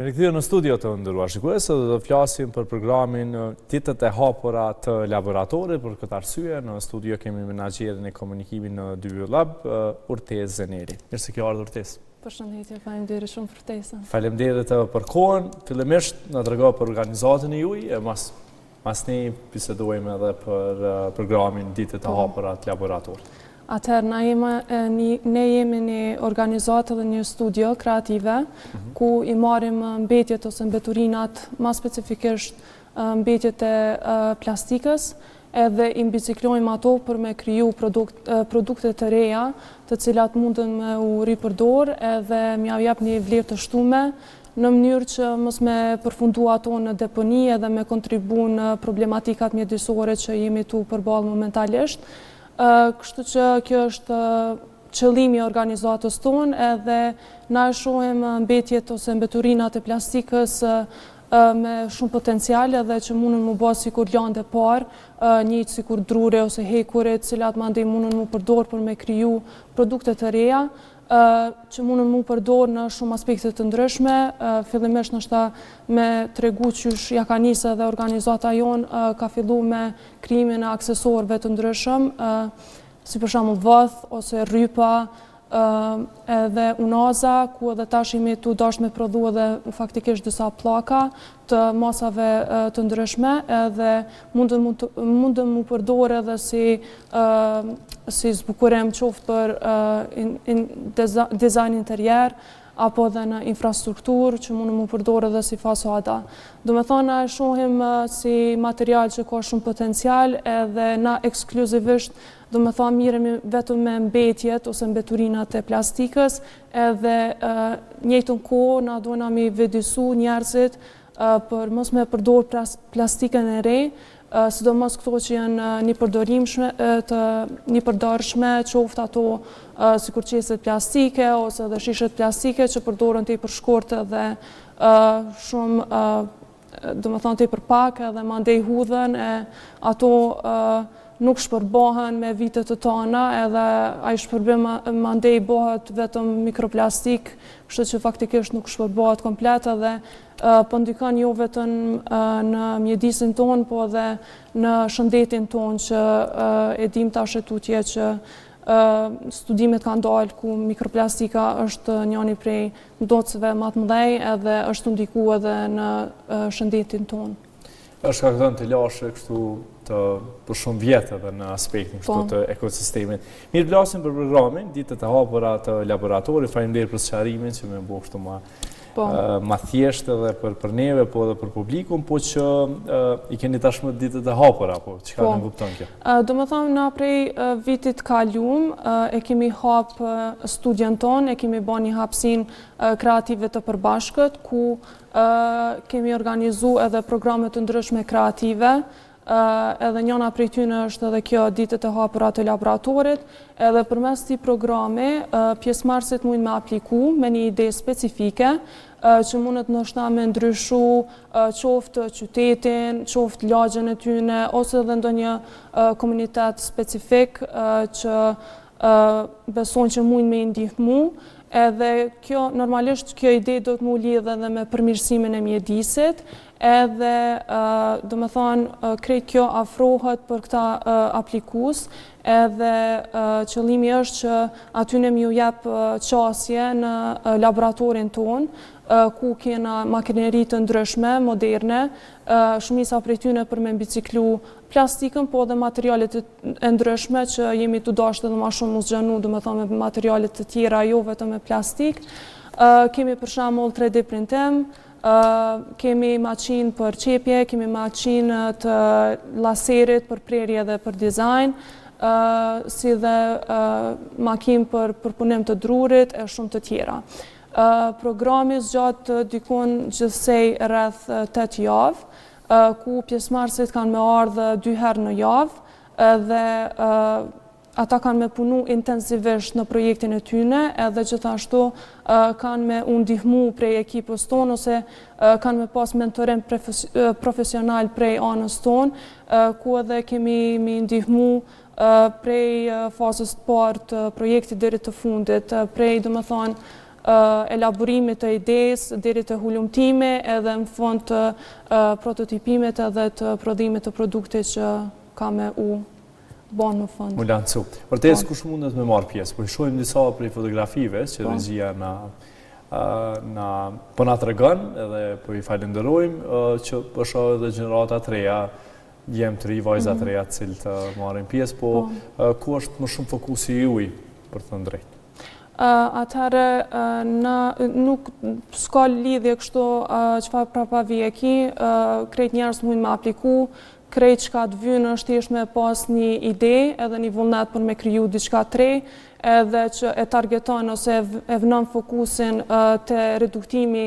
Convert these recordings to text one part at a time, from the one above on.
Rikthyer në studio të nderuar shikues, do të flasim për programin Ditët e hapura të laboratorit. Për këtë arsye në studio kemi menaxherin e komunikimit në Dy Lab, Urtez Zeneri. Mirë se ke ardhur Urtez. Përshëndetje, faleminderit shumë për ftesën. Faleminderit për kohën. Fillimisht na trego për organizatën e juaj, e mas ne bisedojmë edhe për programin Ditët e hapura të laboratorit. Atëherë, ne jemi një organizatë dhe një studio kreative, ku i marrim mbetjet ose mbeturinat, ma specifikisht mbetjet e plastikës, edhe i mbiciklojmë ato për me kriju produkte të reja, të cilat mundën me u ripërdor edhe m'ja jep një vlerë të shtume, në mënyrë që mos me përfundu ato në deponi edhe me kontribu në problematikat mjedisore që jemi tu përballë momentalisht. Kështu që kjo është qëllimi i organizatës tonë, edhe na shohim mbetjet ose mbeturinat e plastikës me shumë potencial edhe që mundën mu bë sikur lande parë, njëjtë sikur drure ose hekure, cilat mandej mundën mu përdor për me kriju produkte të reja, që mundën mu përdor në shumë aspekte të ndryshme, fillimisht nështë me tregu qysh ja ka nisë edhe organizata jonë ka fillu me krijimin e aksesorëve të ndryshëm, si për shembull vëth ose rrypa, edhe unaza, ku edhe tash jemi tu dashur me prodhu edhe faktikisht disa pllaka të masave të ndryshme, edhe mundën mu përdor edhe si zbukurim qoftë për dizajn interjer, apo edhe në infrastrukturë që mundën mu përdor edhe si fasada. Do me thonë, na e shohim si material që ka shumë potencial, edhe na ekskluzivisht do me thonë miremi vetëm me mbetjet ose mbeturinat e plastikës, edhe njëjtën kohë na dojna mi vedisu njerëzit për mos me përdor plastikën e re, sidomos këto që janë një përdorshme, qoftë ato sikur qeset plastike ose edhe shishet plastike që përdoren tepër shkurt edhe shumë do me thonë tepër pak edhe mandej hudhen, ato nuk shpërbohen me vitet të tona, edhe ai shpërbim mandej bëhet vetëm mikroplastik, kështu që faktikisht nuk shpërbohet komplet, edhe po ndikon jo vetëm në mjedisin ton, po edhe në shëndetin ton, që e dim tash tutje që studimet kanë dalë ku mikroplastika është njëri prej ndocëve më të mëdhej, edhe është ndiku edhe në shëndetin ton. Është ka thënë të lashë kështu për shumë vjetë edhe në aspektin kështu të ekosistemit. Mirë, flasim për programin Ditët e hapura të laboratorit. Faleminderit për sqarimin që më bëu kështu ma thjesht edhe për neve, po edhe për publikun, po që i keni tashmë ditët e hapura, po çka ne kupton kjo? Do me thonë, na prej vitit kalum e kemi hap studion ton, e kemi bën një hapësinë kreative të përbashkët, ku kemi organizu edhe programe të ndryshme kreative, edhe njëna prej tyne është edhe kjo Ditët e hapura të laboratorit, edhe përmes këtij programi pjesëmarrësit mund me apliku me një ide specifike, që mundet ndoshta me ndryshu qoftë qytetin, qoftë lagjën e tyne, ose edhe ndonjë komunitet specifik që beson që mund me i ndihmu. Edhe kjo, normalisht kjo ide do të mu lidhe edhe me përmirësimin e mjedisit, edhe do me thonë krejt kjo afrohet për këta aplikus, edhe qëllimi është që atyne mi u jep qasje në laboratorin ton, ku kena makineri të ndryshme, moderne, shumisa prej tyne për me mbiciklu plastikën, po dhe materialet e ndryshme që jemi të dashtë edhe ma shumë usgjanu, do me thonë me materialet të tjera, jo vetëm me plastik. Kemi për shembull 3D printim, kemi maqinë për qepje, kemi maqinë të laserit për prerje dhe për dizajn, si dhe makinë për punim të drurit e shumë të tjera. Programi zgjat dikon gjithsej rreth 8 javë, ku pjesëmarrësit kanë me ardhë 2 herë në javë, dhe ata kanë me punu intensivisht në projektin e tyne, edhe gjithashtu kanë me u ndihmu prej ekipës tonë, ose kanë me pas mentorim profesional prej anës tonë, ku edhe kemi ndihmu prej fazës të parë të projektit deri të fundit, prej, do me thonë, elaborimit të idejës deri te hulumtimi edhe në fund të prototipimit edhe të prodhimit të produktit që ka me u banë në fund. Mu lancu. Vërtet kush mundet me marrë pjesë, po i shohim disa prej fotografive që regjia po na tregon edhe po i falenderojmë që po shoh edhe gjenerata të reja, jem të ri, vajza të reja të cilët marrin pjesë, po ku është më shumë fokusi juaj për të drejtë? Atëherë nuk s'ka lidhje kështu çfarë prapa vije ki, krejt njerëz mund me apliku, krejt çka të vynë është thjesht me pas një ide edhe një vullnet për me kriju diçka të re, edhe që e targeton ose e vënon fokusin te reduktimi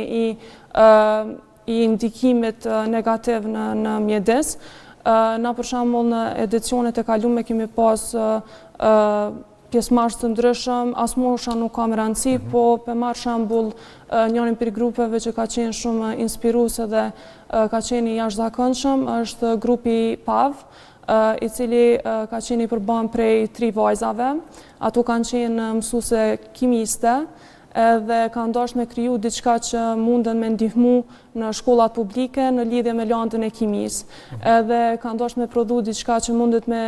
i ndikimit negativ në mjedes. Na për shembull në edicionet e kalume kemi pas pjesëmarrës të ndryshëm, as mosha nuk ka më rëndësi, po për marrë shembull njërin për grupeve që ka qenë shumë inspirues edhe ka qenë i jashtëzakonshëm është grupi PAV, i cili ka qenë i përban prej 3 vajzave. Ato kanë qenë mësuese kimiste edhe kanë dashur me kriju diçka që munden me ndihmu në shkollat publike në lidhje me landën e kimisë. Edhe kanë dashur me prodhu diçka që mundet me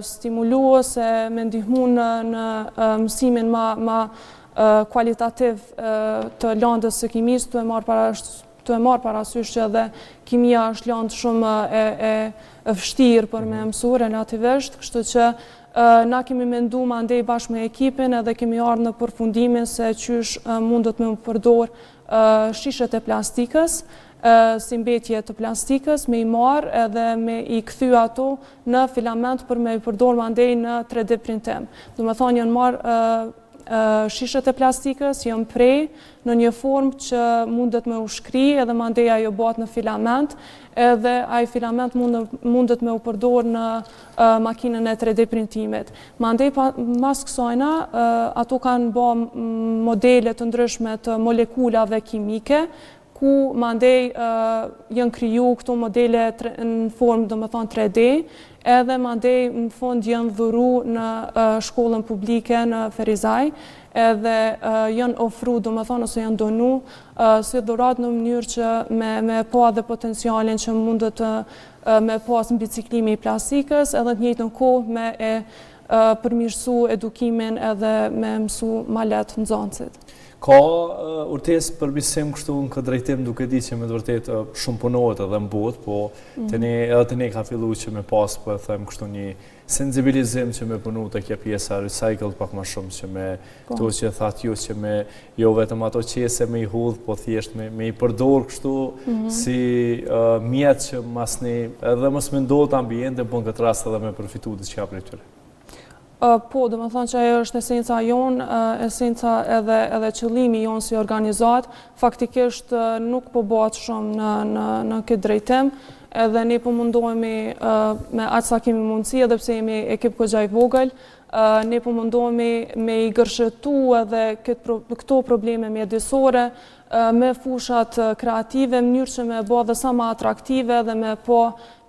stimulu ose me ndihmu në mësimin ma kualitativ të landës së kimisë, të e marrë parasysh që edhe kimia është landë shumë e vështirë për me mësu relativisht, kështu që na kemi mendu ma ndej bashkë me ekipin edhe kemi ardhur në përfundimin se qysh mundet me përdor shishet e plastikës, si mbetje të plastikës, me i marrë edhe me i kthy ato në filament për me i përdor ma ndej në 3D printim. Do me thonë janë marrë shishet e plastikës, janë prej në një formë që mundet me u shkri edhe ma ndej ajo bat në filament, edhe ai filament mundet me u përdor në makinën e 3D printimit. Ma ndej mas kësajna, ato kanë bë modele të ndryshme të molekulave kimike, ku ma ndej janë kriju këto modele në formë do me thonë 3D, edhe ma ndej në fund janë dhuru në shkollën publike në Ferizaj, edhe janë ofru, do me thonë, ose janë donu si dhurat në mënyrë që me pa dhe potencialin që mundet me pas në biciklimi i plastikës, edhe të njëjtën kohë me përmirësu edukimin edhe me mësu ma letë nxënësit. Ka urtesë për bisim kështu në këtë drejtim duke di që me të vërtet shumë punohet edhe në botë, po edhe të ne ka fillu që me pas për them kështu një sensibilizim që me punu të kja pjesa recycle pak ma shumë që me to që thatë ju që me jo vetëm ato qese me i hudhë, po thjesht me i përdor kështu si mjetë që masni edhe mos me ndohet ambiente, po në këtë rast edhe me përfitu dhe që ka për tyre. Po, do me thonë që ajo është esenca jonë, esenca edhe qëllimi jonë si organizat, faktikisht nuk po bëhet shumë në këtë drejtim, edhe ne po mundohemi me aq sa kemi mundësi, edhe pse jemi ekip goxha i vogël, ne po mundohemi me i gërshëtu edhe këto probleme mjedisore me fushat kreative, mënyrë që me bë dhe sa ma atraktive dhe me po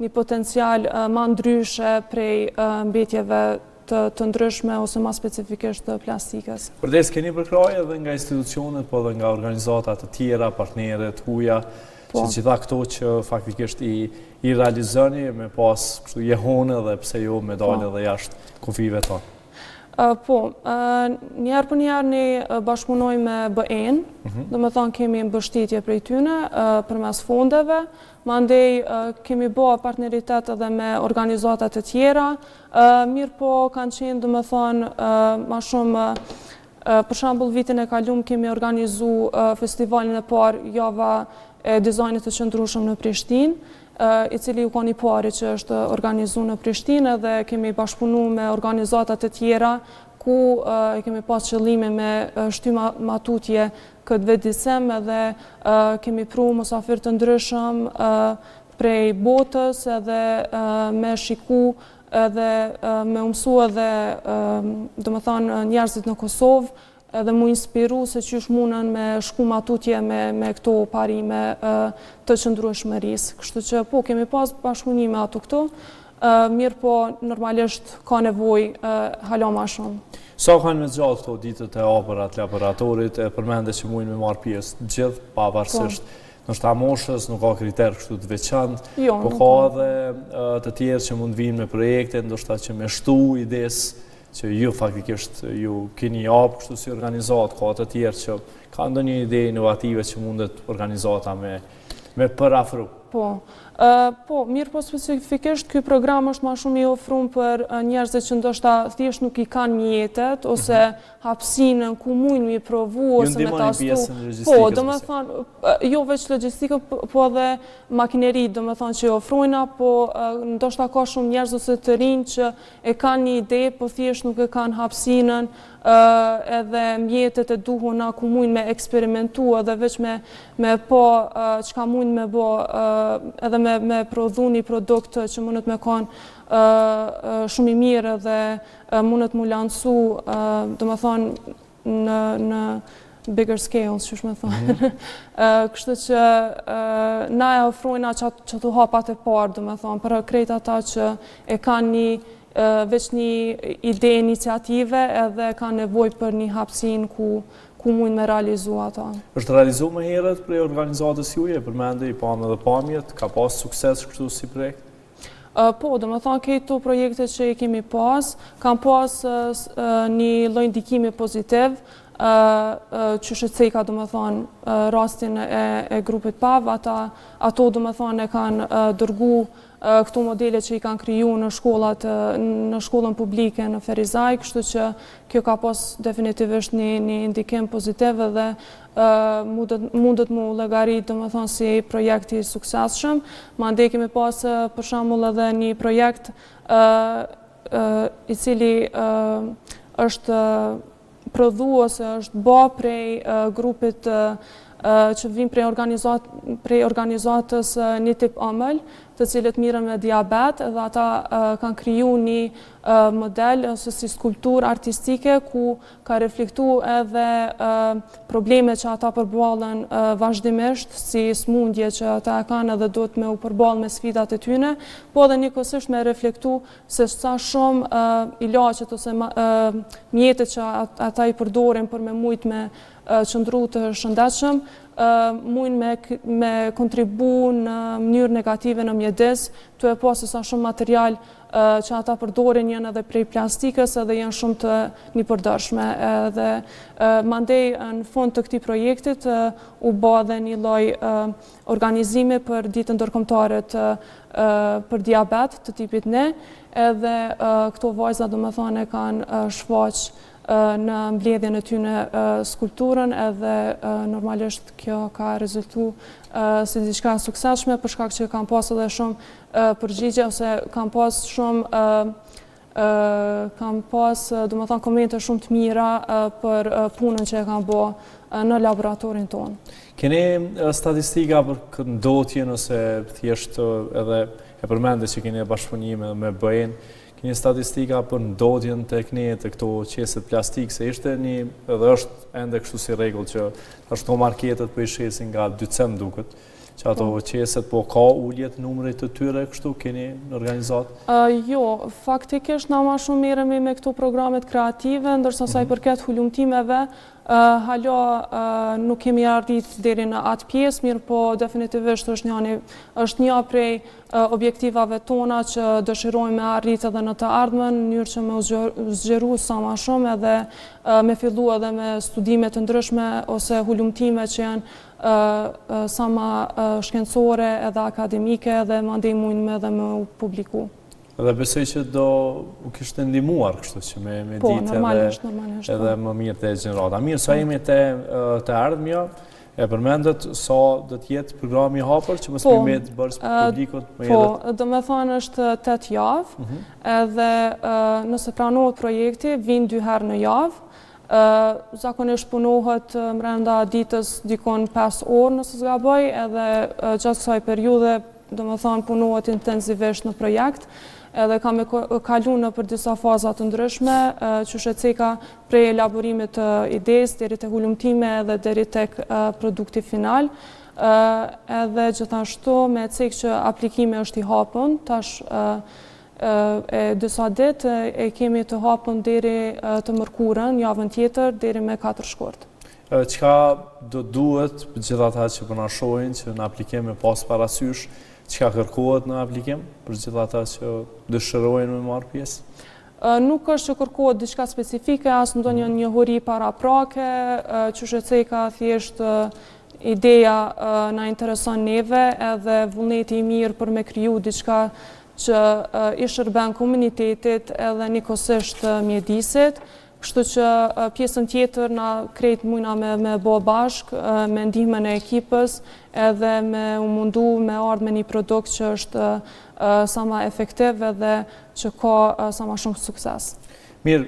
një potencial ma ndryshe prej mbetjeve të ndryshme ose ma specifikisht të plastikës. Përdes, keni përkraj edhe nga institucionet, po edhe nga organizatat të tjera, partnerët, huja, që gjitha këto që faktikisht i realizoni me pas kështu jehone dhe pse jo medalje dhe jashtë kufive tonë. Po, njerë për njerë ne bashkëpunoj me BE-n, do me thonë kemi mbështetje prej tyne për mes fondeve, mandej kemi bëha partneritet edhe me organizatat të tjera, mirë po kanë qenë do me thonë ma shumë, për shembull vitin e kalum kemi organizu festivalin e parë java e dizajnit të qëndrueshëm në Prishtinë, i cili u ka një pari që është organizu në Prishtinë dhe kemi bashkëpunu me organizatat të tjera ku kemi pas qëllime me shty matutje këtë vetëdijsim edhe kemi pru mosafir të ndryshëm prej botës edhe me shiku edhe me umësu edhe do me thonë njerëzit në Kosovë edhe mu inspiru se qysh munën me shku matutje me këto parime të qëndrueshmërisë. Kështu që po, kemi pas bashkëpunime ato këto, mirë po normalisht ka nevojë hala ma shumë. Sa kanë me gjallë këto ditët e hapura të laboratorit, e përmende që mujnë me marrë pjesë gjithë, pavarësisht nështë moshës, nuk ka kriter kështu të veçantë, po ka edhe të tjerë që mund vinë me projekte, ndoshta që me shtu idesë që ju faktikisht ju keni hapë kështu si organizatë, ka të tjerë që ka ndonjë ide inovative që mundet organizata me përafru. Po, mirë po specifikisht, ky program është ma shumë i ofruar për njerëzve që ndoshta thjesht nuk i kanë mjetet, ose hapësinën ku mujnë mi provu, ose me tastu. Ju ndihmoni pjesën e logjistikës? Po, do me thonë, jo veç logjistikë, po edhe makineri, do me thonë që i ofrojna, po ndoshta ka shumë njerëz ose të rinj që e kanë një ide, po thjesht nuk e kanë hapësinën, edhe mjetet e duhuna ku mujnë me eksperimentu edhe veç me po çka mujnë me bo edhe me prodhu një produkt që mundet me kanë shumë i mirë edhe mundet mu lancu do me thonë në bigger scales, që shme thonë. Kështu që na e ofrojna që të hapat e parë, do me thonë, për krejt ata që e kanë një veç një ide iniciative edhe ka nevoj për një hapsin ku mujnë me realizu ata. Është realizu më herët prej organizatës juje, përmende i panë edhe pamjet, ka pas sukses kështu si projekt? Po, do me thonë këto projekte që i kemi pas, kam pas një lloj ndikimi pozitiv, që shëtësejka, do me thonë, rastin e grupit PAV, ato, do me thonë, e kanë dërgu këto modele që i kanë kriju në shkollën publike në Ferizaj, kështu që kjo ka pas definitivisht një ndikim pozitiv dhe mundet mu llogarit, do me thonë, si projekti suksesshëm. Mandej kemi pas për shembull edhe një projekt i cili është prodhu ose është bë prej grupit që vim prej organizatës Një Tip Ëmbël, të cilët mirën me diabet, dhe ata kanë kriju një model ose si skulptur artistike ku ka reflektu edhe probleme që ata përballen vazhdimisht, si smundje që ata kanë edhe do të me u përballë me sfidat e tyne, po edhe njëkohësisht me reflektu se sa shumë ilaqet ose mjetet që ata i përdorin për me mujt me qëndru të shëndetshëm, mujnë me kontribu në mënyrë negative në mjedis, të e pasë sa shumë material që ata përdorin janë edhe prej plastikës edhe janë shumë të një përdërshme. Edhe mandej në fund të këtij projektit u bë edhe një lloj organizimi për ditën ndërkombëtare për diabet të tipit 1, edhe këto vajza domethënë kanë shfaq në mbledhjen e tyre skulpturën edhe normalisht kjo ka rezultu si diçka suksesshme për shkak që kanë pas edhe shumë përgjigje ose kanë pas shumë domethënë komente shumë të mira për punën që e kanë bërë në laboratorin tonë. Keni statistika për këndotjen ose thjesht edhe e përmende që keni bashkëpunim me BE-n, keni statistika për ndodhjen tek ne të këto qeset plastik, se ishte një edhe është ende kështu si rregull që është to marketet po i shesin nga 200 duket, që ato qeset po ka uljet numrit të tyre kështu keni në organizat? Jo, faktikisht na ma shumë merremi me këto programet kreative, ndërsa sa i përket hulumtimeve, hala nuk kemi arrit deri në atë pjesë, mirë po definitivisht është një prej objektivave tona që dëshirojmë me arrit edhe në të ardhmen, në mënyrë që me u zgjeru sa ma shumë edhe me fillu edhe me studime të ndryshme ose hulumtime që janë sa ma shkencore edhe akademike dhe mandej mujnë edhe me u publiku. Edhe besoj që do u kishte ndihmuar kështu që me ditë edhe më mirë të gjenerata. Mirë, sa jemi të ardhmja, e përmendet sa do të jetë programi i hapur që mos primet bërës për publikut më herët? Po, do me thonë është 8 javë, edhe nëse pranohet projekti, vinë 2 herë në javë, zakonisht punohet brenda ditës dikon 5 orë nëse s'gaboj, edhe gjatë kësaj periudhe, do me thonë punohet intensivisht në projekt, edhe kam kalu në për disa fazat të ndryshme, që shëtësika prej elaborimit të ides, deri të hulumtime edhe deri tek produkti final, edhe gjithashtu me cek që aplikime është i hapën, tash e disa ditë e kemi të hapën deri të mërkurën, javën tjetër, deri me 4 shkurt. Qka do duhet për gjitha ata që përna shojnë, që në aplikim me pas parasysh, qka kërkohet në aplikim për gjitha ata që dëshirojnë me marrë pjesë? Nuk është që kërkohet diçka specifike, as ndonjë njohuri paraprake, qysh e ceka thjesht ideja na intereson neve edhe vullneti i mirë për me kriju diçka që i shërben komunitetit edhe njëkohësisht mjedisit. Kështu që pjesën tjetër na krejt mujna me bo bashk, me ndihmën e ekipës edhe me u mundu me ardhë me një produkt që është sa ma efektiv edhe që ka sa ma shumë sukses. Mirë,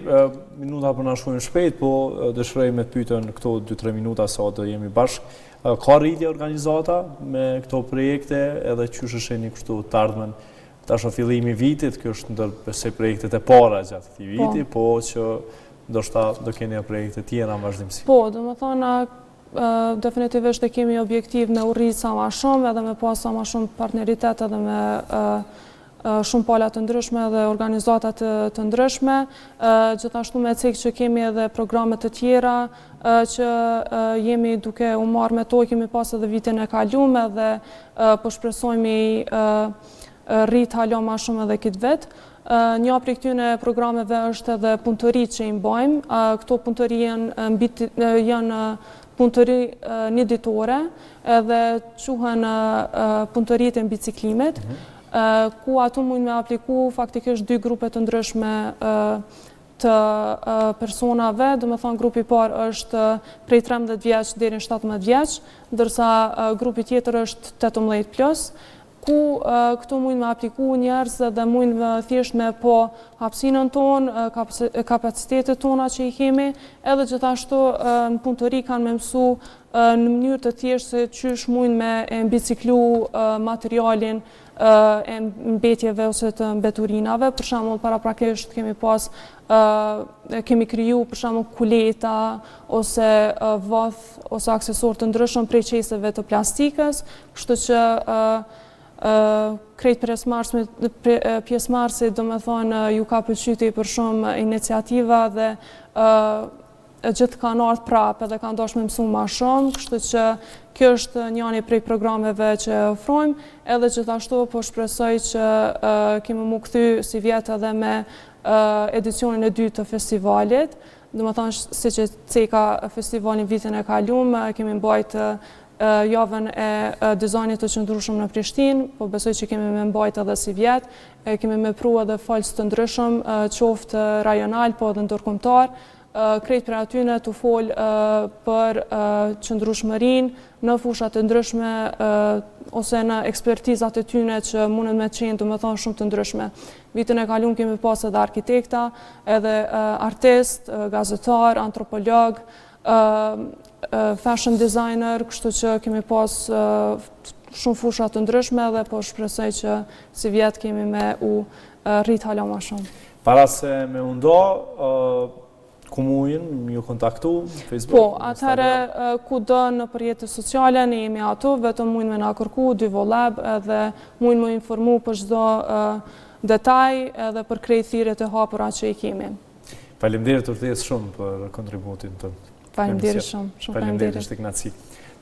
minuta për na shkojnë shpejt, po dëshiroj me të pyetën këto 2-3 minuta sa do jemi bashk. Ka rritje organizata me këto projekte edhe qysh është një kështu të ardhmen tash fillimi i vitit, kjo është ndër se projektet e para gjatë këtij viti, po që ndoshta do keni projekte tjera në vazhdimsi. Po, domethënë definitivisht e kemi objektiv me u rrit sa ma shumë edhe me pas sa ma shumë partneritet edhe me shumë pala të ndryshme dhe organizatat të ndryshme. Gjithashtu me cek që kemi edhe programet të tjera që jemi duke u marrë me to, kemi pas edhe vitin e kaluar dhe po shpresojmë rrit hala ma shumë edhe këtë vit. Një prej këtyre programeve është edhe punëtori që i mbajmë. Këto punëtori janë punëtori një ditore edhe quhen punëtorit e mbi ciklimit, ku ato mund me apliku faktikisht 2 grupe të ndryshme të personave, do me thonë grupi parë është prej 13 vjeç deri në 17 vjeç, ndërsa grupi tjetër është 18+, ku këtu mund me apliku njerëz dhe mund me thjesht me po hapësinën tonë, kapacitetet tona që i kemi, edhe gjithashtu në punëtori kanë me mësu në mënyrë të thjesht se qysh mund me mbiciklu materialin e mbetjeve ose të mbeturinave. Për shembull, paraprakisht kemi kriju për shembull kuleta ose vath ose aksesor të ndryshëm prej qeseve të plastikës, kështu që krejt pjesëmarrësit do me thonë ju ka pëlqyer për shumë iniciativa dhe gjithë kanë ardhur prapë edhe kanë dashur me mësu ma shumë, kështu që kjo është njëri prej programeve që ofrojmë, edhe gjithashtu po shpresoj që kemi mu kthy si vjet edhe me edicionin e 2 të festivalit. Do me thonë si që ceka festivalin vitin e kaluar, kemi mbajt javën e dizajnit të qëndrueshëm në Prishtinë, po besoj që kemi me mbajt edhe si vjet, kemi me pru edhe falës të ndryshëm, qoftë rajonal, po edhe ndërkombëtar, krejt për atyne të fol për qëndrueshmërinë në fushat të ndryshme ose në ekspertizat e tyne që mundet me qenë, do me thonë, shumë të ndryshme. Vitin e kaluar kemi pas edhe arkitekta, edhe artist, gazetar, antropolog, fashion designer, kështu që kemi pas shumë fushat të ndryshme dhe po shpresoj që si vjet kemi me u rrit hala ma shumë. Para se me undo, ku mujnë ju kontaktu, Facebook? Po, atëherë ku do në përjetës sociale, ne jemi ato, vetëm mujnë me na kërku, Dyvolab, edhe mujnë me informu për çdo detaj edhe për krejt thirrjet e hapura që i kemi. Faleminderit Urthes shumë për kontributin tënd. Faleminderit shumë. Faleminderit, ishte kënaqësi.